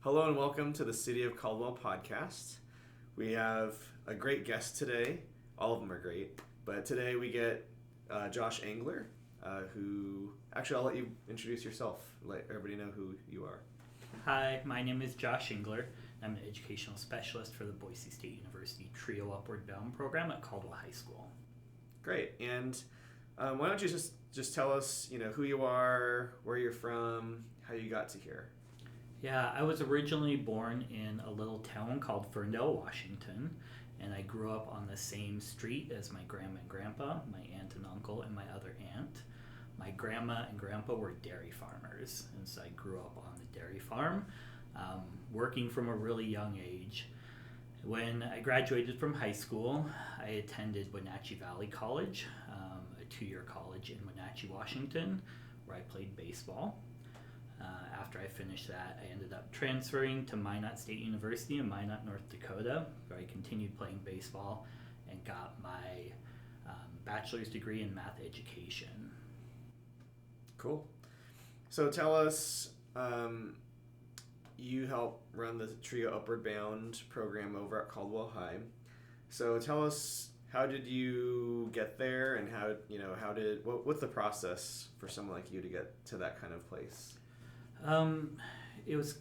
Hello and welcome to the City of Caldwell podcast. We have a great guest today. All of them are great, but today we get Josh Engler, who actually I'll let you introduce yourself. Let everybody know who you are. Hi, my name is Josh Engler. I'm an educational specialist for the Boise State University TRIO UpwardBound program at Caldwell High School. Great, and why don't you just tell us, who you are, where you're from, how you got to here. Yeah, I was originally born in a little town called Ferndale, Washington, and I grew up on the same street as my grandma and grandpa, my aunt and uncle, and my other aunt. My grandma and grandpa were dairy farmers, and so I grew up on the dairy farm, working from a really young age. When I graduated from high school, I attended Wenatchee Valley College, a two-year college in Wenatchee, Washington, where I played baseball. After I finished that, I ended up transferring to Minot State University in Minot, North Dakota, where I continued playing baseball and got my bachelor's degree in math education. Cool. So tell us, you help run the TRIO UpwardBound program over at Caldwell High. So tell us, how did you get there, and what's the process for someone like you to get to that kind of place? It was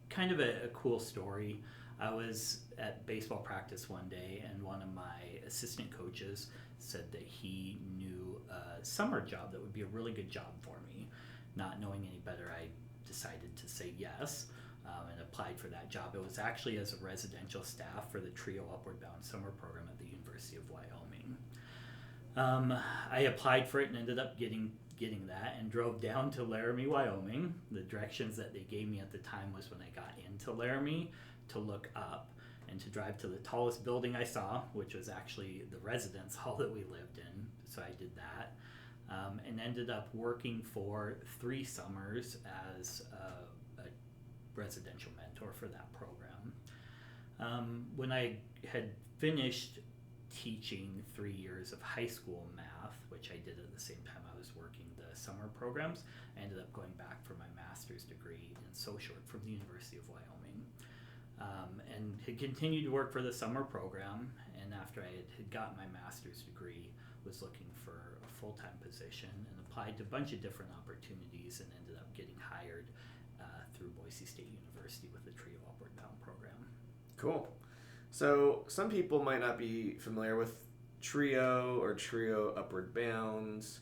kind of a cool story. I was at baseball practice one day, and one of my assistant coaches said that he knew a summer job that would be a really good job for me. Not knowing any better, I decided to say yes and applied for that job. It was actually as a residential staff for the TRIO UpwardBound summer program at the University of Wyoming. I applied for it and ended up getting that, and drove down to Laramie, Wyoming. The directions that they gave me at the time was when I got into Laramie to look up and to drive to the tallest building I saw, which was actually the residence hall that we lived in. So I did that and ended up working for 3 summers as a residential mentor for that program. When I had finished teaching 3 years of high school math, which I did at the same time I was working the summer programs, I ended up going back for my master's degree in social work from the University of Wyoming, and had continued to work for the summer program. And after I had gotten my master's degree, was looking for a full-time position and applied to a bunch of different opportunities, and ended up getting hired through Boise State University with the TRIO UpwardBound program. Cool. So some people might not be familiar with TRIO or TRIO UpwardBound.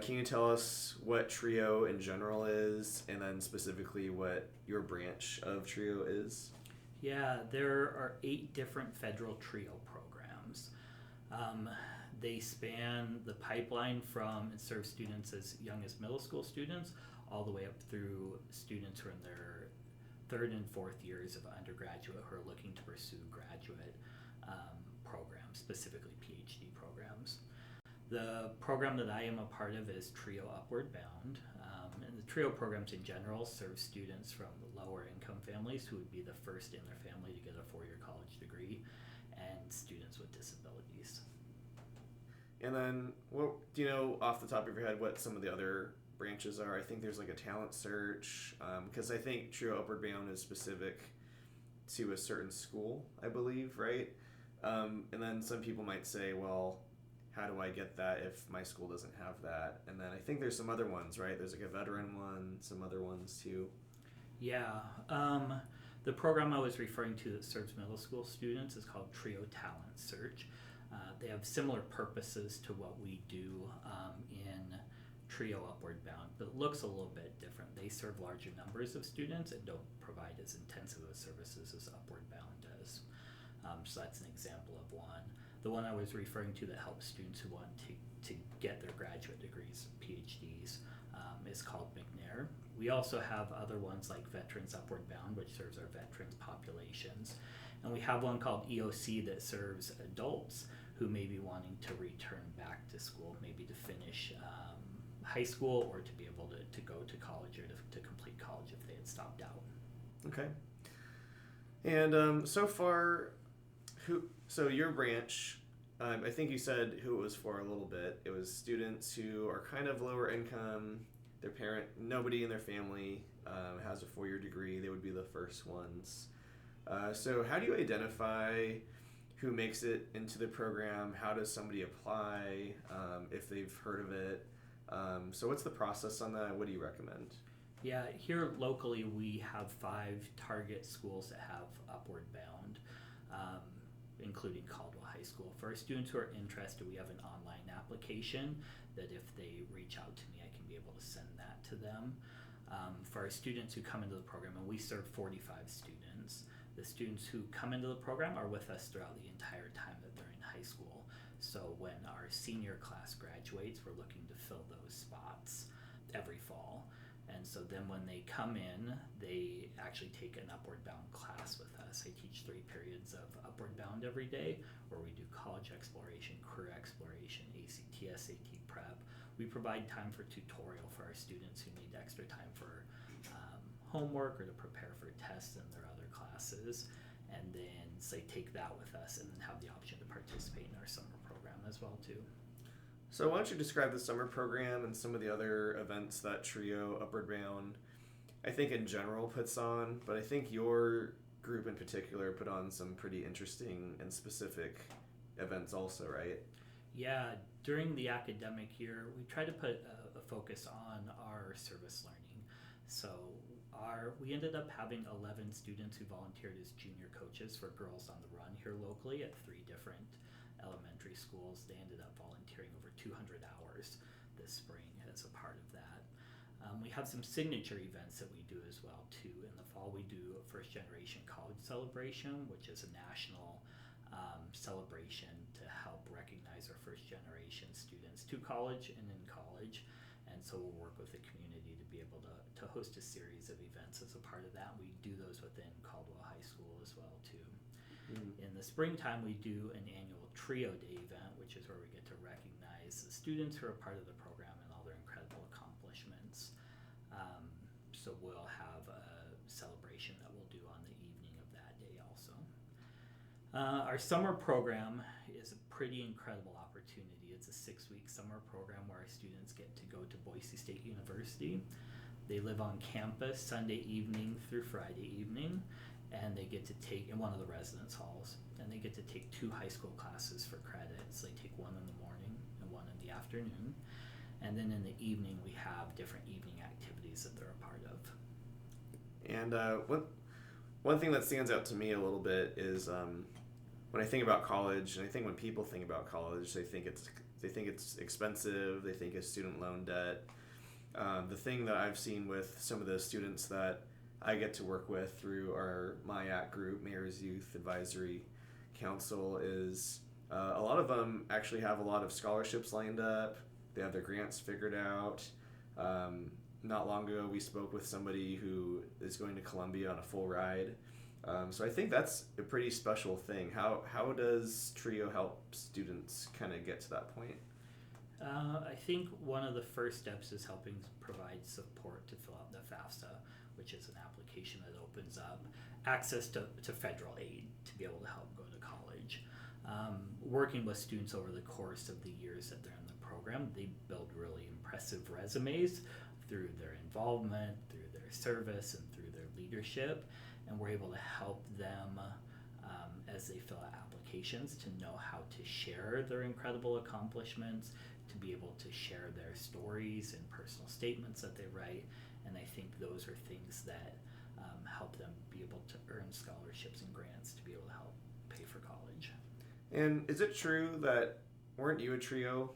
Can you tell us what TRIO in general is, and then specifically what your branch of TRIO is? Yeah, there are 8 different federal TRIO programs. They span the pipeline from and serve students as young as middle school students all the way up through students who are in their 3rd and 4th years of undergraduate who are looking to pursue graduate programs, specifically PhD programs. The program that I am a part of is TRIO UpwardBound, and the TRIO programs in general serve students from the lower income families who would be the first in their family to get a 4-year college degree, and students with disabilities. And then, do you know off the top of your head what some of the other branches are? I think there's like a talent search, because I think TRIO UpwardBound is specific to a certain school, I believe, right? And then some people might say, well, how do I get that if my school doesn't have that? And then I think there's some other ones, right? There's like a veteran one, some other ones too. Yeah. The program I was referring to that serves middle school students is called TRIO Talent Search. They have similar purposes to what we do in TRIO UpwardBound, but it looks a little bit different. They serve larger numbers of students and don't provide as intensive of services as UpwardBound does. So that's an example of one. The one I was referring to that helps students who want to get their graduate degrees, PhDs, is called McNair. We also have other ones like Veterans UpwardBound, which serves our veterans populations. And we have one called EOC that serves adults who may be wanting to return back to school, maybe to finish high school or to be able to go to college or to complete college if they had stopped out. Okay. And so far, so your branch, I think you said who it was for a little bit. It was students who are kind of lower income, nobody in their family has a 4-year degree. They would be the first ones. So how do you identify who makes it into the program? How does somebody apply if they've heard of it? So what's the process on that? What do you recommend? Yeah, here locally we have 5 target schools that have UpwardBound, including Caldwell High School. For our students who are interested, we have an online application that if they reach out to me, I can be able to send that to them. For our students who come into the program, and we serve 45 students, the students who come into the program are with us throughout the entire time that they're in high school. So when our senior class graduates, we're looking to fill those spots every fall. And so then when they come in, they actually take an UpwardBound class with us. I teach 3 periods of UpwardBound every day, where we do college exploration, career exploration, ACT, SAT prep. We provide time for tutorial for our students who need extra time for homework or to prepare for tests in their other classes. And then so they take that with us and then have the option to participate in our summer program as well too. So why don't you describe the summer program and some of the other events that Trio UpwardBound, I think in general, puts on, but I think your group in particular put on some pretty interesting and specific events also, right? Yeah, during the academic year, we try to put a focus on our service learning. So we ended up having 11 students who volunteered as junior coaches for Girls on the Run here locally at 3 different elementary schools. They ended up volunteering over 200 hours this spring as a part of that. We have some signature events that we do as well too. In the fall we do a first generation college celebration, which is a national celebration to help recognize our first generation students to college and in college. And so we'll work with the community to be able to host a series of events as a part of that. We do those within Caldwell High School as well too. In the springtime, we do an annual Trio Day event, which is where we get to recognize the students who are part of the program and all their incredible accomplishments. So we'll have a celebration that we'll do on the evening of that day also. Our summer program is a pretty incredible opportunity. It's a 6-week summer program where our students get to go to Boise State University. They live on campus Sunday evening through Friday evening, and they get to take in one of the residence halls, and they get to take 2 high school classes for credits. They take one in the morning and one in the afternoon, and then in the evening we have different evening activities that they're a part of. And one thing that stands out to me a little bit is when I think about college, and I think when people think about college, they think it's expensive. They think it's student loan debt. The thing that I've seen with some of the students that I get to work with through our MyAct group, Mayor's Youth Advisory Council, is a lot of them actually have a lot of scholarships lined up. They have their grants figured out. Not long ago, we spoke with somebody who is going to Columbia on a full ride. So I think that's a pretty special thing. How does Trio help students kind of get to that point? I think one of the first steps is helping provide support to fill out the FAFSA, which is an application that opens up access to federal aid to be able to help go to college. Working with students over the course of the years that they're in the program, they build really impressive resumes through their involvement, through their service, and through their leadership, and we're able to help them as they fill out applications to know how to share their incredible accomplishments, to be able to share their stories and personal statements that they write. And I think those are things that help them be able to earn scholarships and grants to be able to help pay for college. And is it true that, weren't you a Trio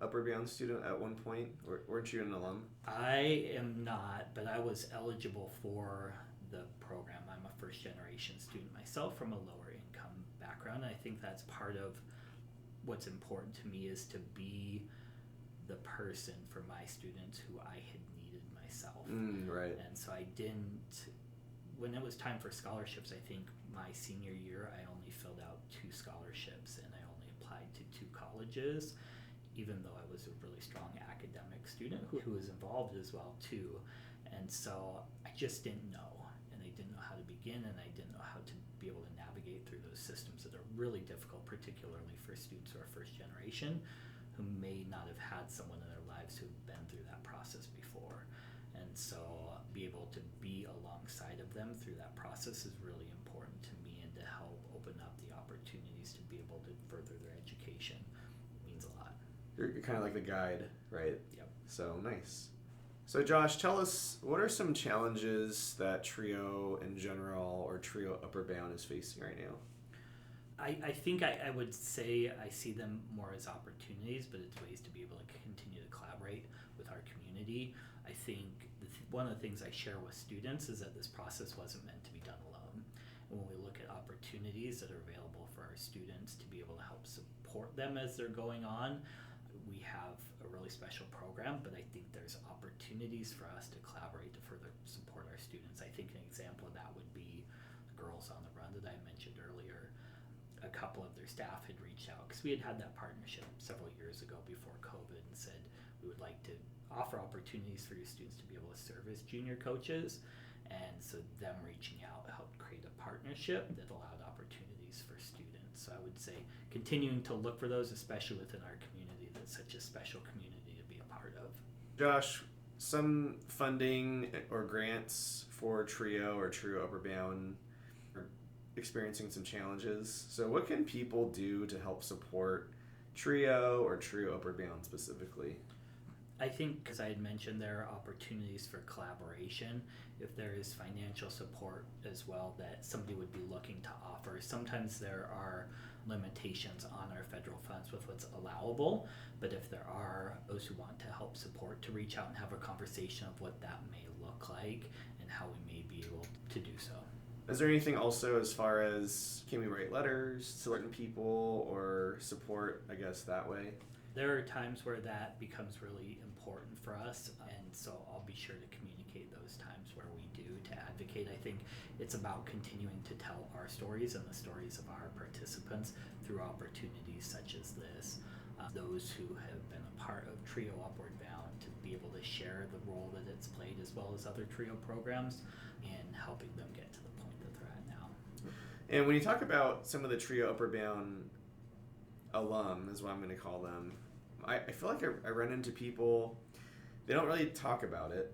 UpwardBound student at one point? Or weren't you an alum? I am not, but I was eligible for the program. I'm a first generation student myself from a lower income background. And I think that's part of what's important to me, is to be the person for my students who I had needed myself. Right. And so I didn't, when it was time for scholarships, I think my senior year, I only filled out 2 scholarships and I only applied to 2 colleges, even though I was a really strong academic student who was involved as well too. And so I just didn't know, and I didn't know how to begin, and I didn't know how to be able to navigate through those systems that are really difficult, particularly for students who are first generation, who may not have had someone in their lives who've been through that process before. And so be able to be alongside of them through that process is really important to me, and to help open up the opportunities to be able to further their education means a lot. You're kind of like the guide, right? Yep. So nice. So Josh, tell us, what are some challenges that Trio in general, or Trio UpwardBound, is facing right now? I think I would say I see them more as opportunities, but it's ways to be able to continue to collaborate with our community. I think one of the things I share with students is that this process wasn't meant to be done alone. And when we look at opportunities that are available for our students to be able to help support them as they're going on, we have a really special program, but I think there's opportunities for us to collaborate to further support our students. I think an example of that would be Girls on the Run that I mentioned earlier. A couple of their staff had reached out, because we had that partnership several years ago before COVID, and said we would like to offer opportunities for your students to be able to serve as junior coaches. And so them reaching out helped create a partnership that allowed opportunities for students. So I would say continuing to look for those, especially within our community, that's such a special community to be a part of. Josh, some funding or grants for Trio or Trio UpwardBound are experiencing some challenges. So what can people do to help support Trio or Trio UpwardBound specifically? I think, as I had mentioned, there are opportunities for collaboration. If there is financial support as well that somebody would be looking to offer, sometimes there are limitations on our federal funds with what's allowable, but if there are those who want to help support, to reach out and have a conversation of what that may look like and how we may be able to do so. Is there anything also as far as, can we write letters to certain people or support, I guess, that way? There are times where that becomes really important for us, and so I'll be sure to communicate those times where we do to advocate. I think it's about continuing to tell our stories and the stories of our participants through opportunities such as this. Those who have been a part of Trio UpwardBound, to be able to share the role that it's played, as well as other Trio programs, in helping them get to the point that they're at now. And when you talk about some of the Trio UpwardBound alum, is what I'm going to call them, I feel like I run into people, they don't really talk about it,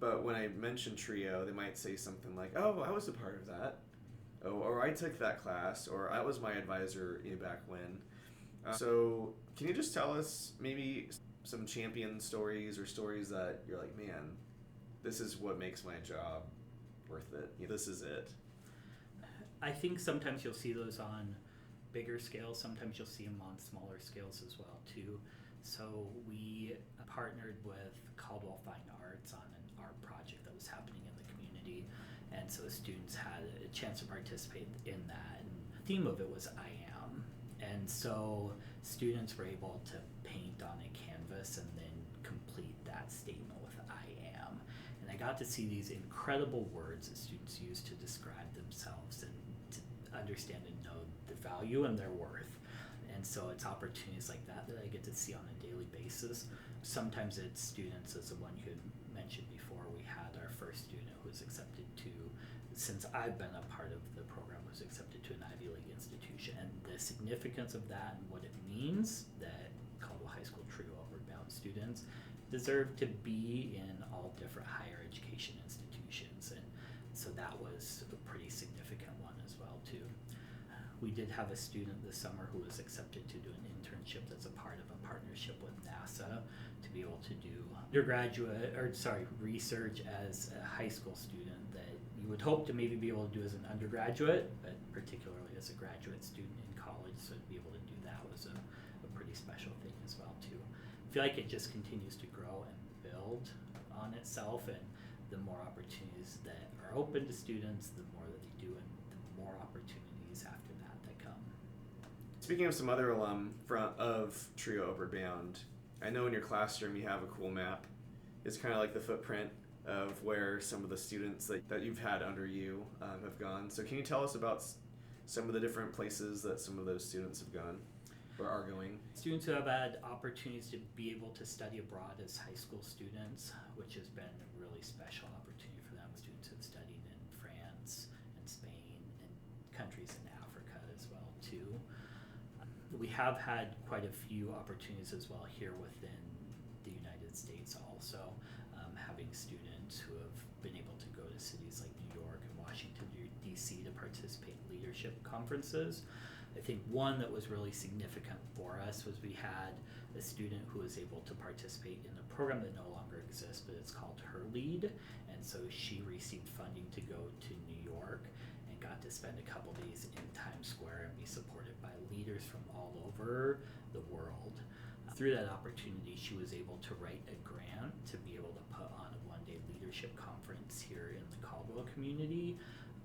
but when I mention Trio, they might say something like, oh, I was a part of that, or I took that class, or I was my advisor back when. So can you just tell us maybe some champion stories, or stories that you're like, man, this is what makes my job worth it. This is it. I think sometimes you'll see those on bigger scales. Sometimes you'll see them on smaller scales as well too. So we partnered with Caldwell Fine Arts on an art project that was happening in the community, and so the students had a chance to participate in that. And the theme of it was I am, and so students were able to paint on a canvas and then complete that statement with I am. And I got to see these incredible words that students use to describe themselves and to understand and know the value and their worth. And so it's opportunities like that that I get to see on a daily basis. Sometimes it's students, as the one you had mentioned before. We had our first student who was accepted to, since I've been a part of the program, was accepted to an Ivy League institution. And the significance of that and what it means that Caldwell High School Trio UpwardBound students deserve to be in all different higher education institutions. And so that was a pretty significant one as well too. We did have a student this summer who was accepted to do an internship that's a part of a partnership with NASA to be able to do research as a high school student that you would hope to maybe be able to do as an undergraduate, but particularly as a graduate student in college. So to be able to do that was a pretty special thing as well too. I feel like it just continues to grow and build on itself, and the more opportunities that are open to students, the more that they do, and the more opportunities after that come. Speaking of some other alum of Trio UpwardBound, I know in your classroom you have a cool map. It's kind of like the footprint of where some of the students that you've had under you have gone. So can you tell us about some of the different places that some of those students have gone or are going? Students who have had opportunities to be able to study abroad as high school students, which has been a really special opportunity for them. Students have studied in France and Spain and countries in Africa as well too. We have had quite a few opportunities as well here within the United States also, having students who have been able to go to cities like New York and Washington, D.C. to participate in leadership conferences. I think one that was really significant for us was we had a student who was able to participate in a program that no longer exists, but it's called Her Lead. And so she received funding to go to New York and got to spend a couple days in Times Square and be supported by leaders from all over the world. Through that opportunity, she was able to write a grant to be able to put on a one-day leadership conference here in the Caldwell community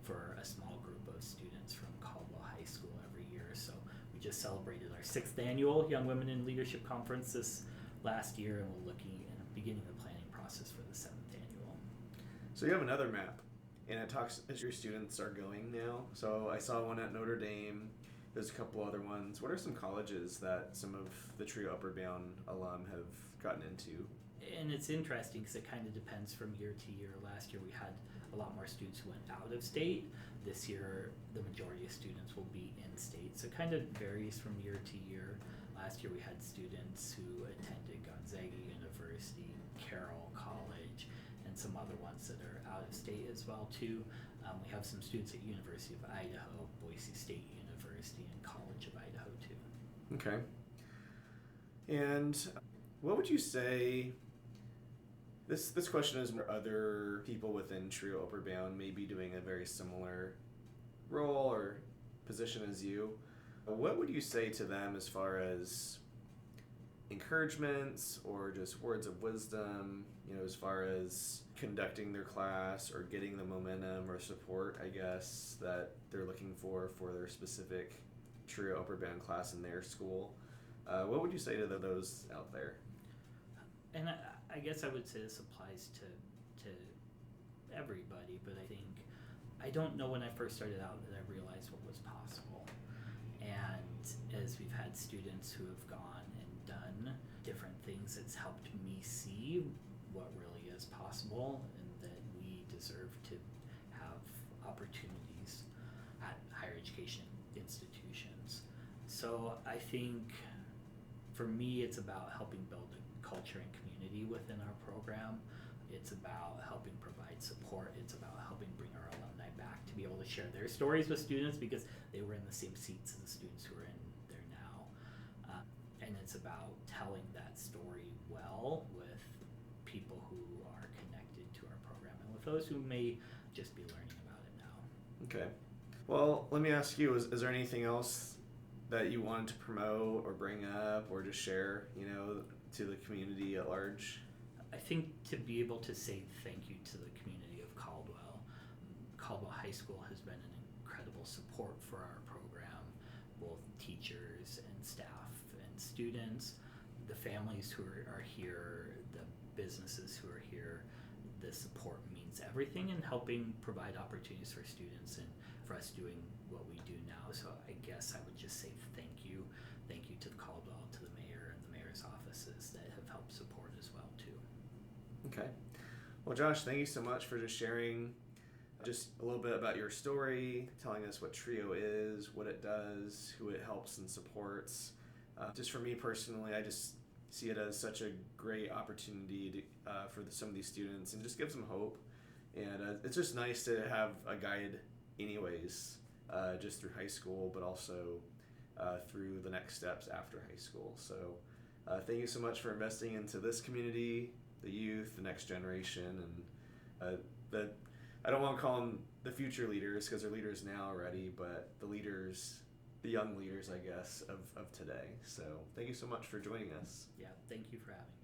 for a small group of students from Caldwell High School every year. So we just celebrated our 6th annual Young Women in Leadership Conference this last year, and we're looking at beginning the planning process for the 7th annual. So you have another map, and it talks as your students are going now. So I saw one at Notre Dame. There's a couple other ones. What are some colleges that some of the TRIO Upward Bound alum have gotten into? And it's interesting because it kind of depends from year to year. Last year we had a lot more students who went out of state. This year the majority of students will be in state. So it kind of varies from year to year. Last year we had students who attended Gonzaga University, Carroll College, and some other ones that are out of state as well too. We have some students at University of Idaho, Boise State University, and College of Idaho too. Okay. And what would you say, this question is more other people within TRIO Upward Bound may be doing a very similar role or position as you. What would you say to them as far as encouragements or just words of wisdom, as far as conducting their class or getting the momentum or support, I guess, that they're looking for their specific TRIO Upward Bound class in their school? What would you say to those out there? And I guess I would say this applies to everybody, but I don't know when I first started out that I realized what was possible. And as we've had students who have gone and done different things, it's helped me see what really is possible and that we deserve to have opportunities at higher education institutions. So I think for me it's about helping build a culture and community within our program. It's about helping provide support. It's about helping bring our alumni back to be able to share their stories with students because they were in the same seats as the students who are in there now. And it's about telling that story well with people who are connected to our program and with those who may just be learning about it now. Okay. Well, let me ask you, is there anything else that you wanted to promote or bring up or just share, to the community at large? I think to be able to say thank you to the community of Caldwell. Caldwell High School has been an incredible support for our program, both teachers and staff and students, the families who are here, the businesses who are here. The support means everything in helping provide opportunities for students and for us doing what we do now. So I guess I would just say thank you. Thank you to Caldwell, to the mayor and the mayor's offices that have helped support as well too. Okay. Well, Josh, thank you so much for just sharing just a little bit about your story, telling us what TRIO is, what it does, who it helps and supports. Just for me personally, I just see it as such a great opportunity for some of these students and just gives them hope. And it's just nice to have a guide anyways, just through high school, but also through the next steps after high school. So thank you so much for investing into this community, the youth, the next generation, and I don't want to call them the future leaders because they're leaders now already, but the young leaders, I guess, of today. So thank you so much for joining us. Yeah, thank you for having me.